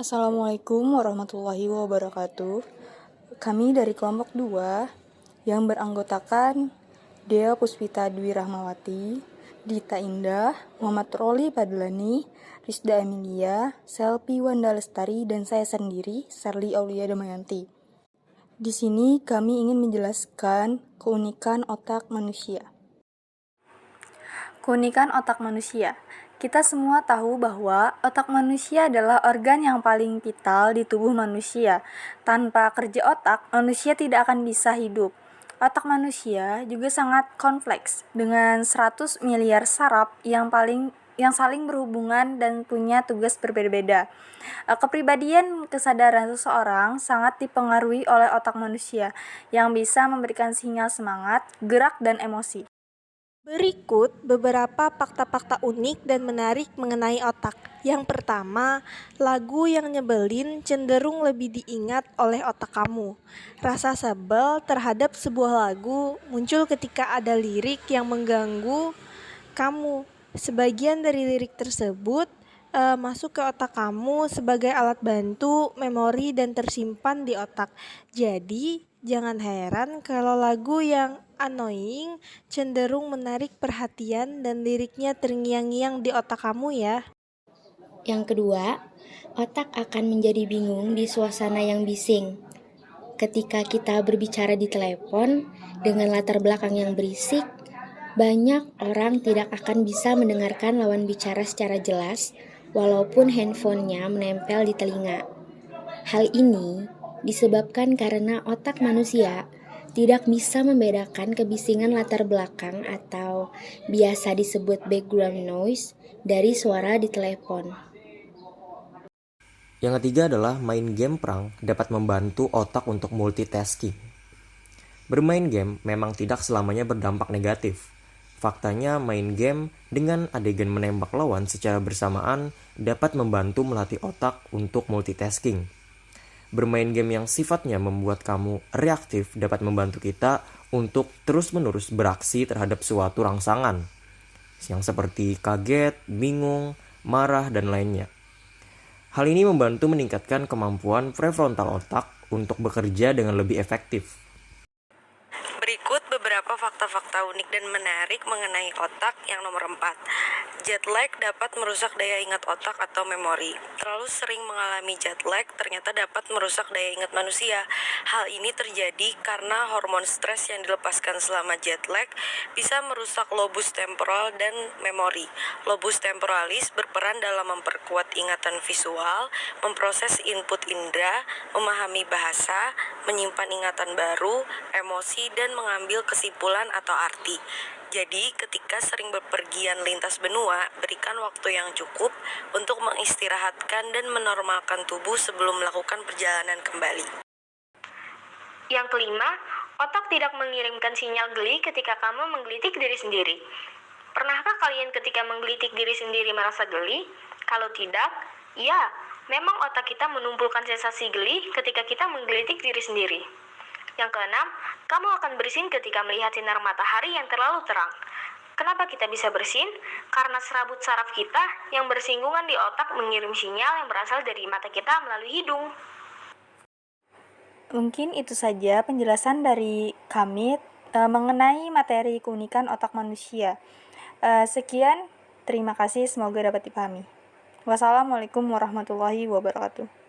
Assalamualaikum warahmatullahi wabarakatuh. Kami dari kelompok 2 yang beranggotakan Dea Puspita Dwi Rahmawati, Dita Indah, Muhammad Roli Padulani, Rizda Emilia, Selvi Wanda Lestari, dan saya sendiri, Serli Aulia Damayanti. Di sini kami ingin menjelaskan keunikan otak manusia. Keunikan otak manusia. Kita semua tahu bahwa otak manusia adalah organ yang paling vital di tubuh manusia. Tanpa kerja otak, manusia tidak akan bisa hidup. Otak manusia juga sangat kompleks dengan 100 miliar saraf yang saling berhubungan dan punya tugas berbeda-beda. Kepribadian kesadaran seseorang sangat dipengaruhi oleh otak manusia yang bisa memberikan sinyal semangat, gerak, dan emosi. Berikut beberapa fakta-fakta unik dan menarik mengenai otak. Yang pertama, lagu yang nyebelin cenderung lebih diingat oleh otak kamu. Rasa sebel terhadap sebuah lagu muncul ketika ada lirik yang mengganggu kamu. Sebagian dari lirik tersebut masuk ke otak kamu sebagai alat bantu memori dan tersimpan di otak. Jadi, jangan heran kalau lagu yang annoying cenderung menarik perhatian dan liriknya terngiang-ngiang di otak kamu ya. Yang kedua, otak akan menjadi bingung di suasana yang bising. Ketika kita berbicara di telepon dengan latar belakang yang berisik, banyak orang tidak akan bisa mendengarkan lawan bicara secara jelas walaupun handphonenya menempel di telinga. Hal ini disebabkan karena otak manusia tidak bisa membedakan kebisingan latar belakang atau biasa disebut background noise dari suara di telepon. Yang ketiga adalah main game perang dapat membantu otak untuk multitasking. Bermain game memang tidak selamanya berdampak negatif. Faktanya main game dengan adegan menembak lawan secara bersamaan dapat membantu melatih otak untuk multitasking. Bermain game yang sifatnya membuat kamu reaktif dapat membantu kita untuk terus-menerus beraksi terhadap suatu rangsangan, yang seperti kaget, bingung, marah, dan lainnya. Hal ini membantu meningkatkan kemampuan prefrontal otak untuk bekerja dengan lebih efektif. Berikut beberapa fakta-fakta unik dan menarik mengenai otak. Yang nomor 4, jet lag dapat merusak daya ingat otak atau memori. Terlalu sering mengalami jet lag ternyata dapat merusak daya ingat manusia. Hal ini terjadi karena hormon stres yang dilepaskan selama jet lag bisa merusak lobus temporal dan memori. Lobus temporalis berperan dalam memperkuat ingatan visual, memproses input indera, memahami bahasa, menyimpan ingatan baru, emosi, dan mengambil kesimpulan atau arti. Jadi, ketika sering bepergian lintas benua, berikan waktu yang cukup untuk mengistirahatkan dan menormalkan tubuh sebelum melakukan perjalanan kembali. Yang kelima, otak tidak mengirimkan sinyal geli ketika kamu menggelitik diri sendiri. Pernahkah kalian ketika menggelitik diri sendiri merasa geli? Kalau tidak, ya, memang otak kita menumpulkan sensasi geli ketika kita menggelitik diri sendiri. Yang keenam, kamu akan bersin ketika melihat sinar matahari yang terlalu terang. Kenapa kita bisa bersin? Karena serabut saraf kita yang bersinggungan di otak mengirim sinyal yang berasal dari mata kita melalui hidung. Mungkin itu saja penjelasan dari kami mengenai materi keunikan otak manusia. Sekian, terima kasih, semoga dapat dipahami. Wassalamualaikum warahmatullahi wabarakatuh.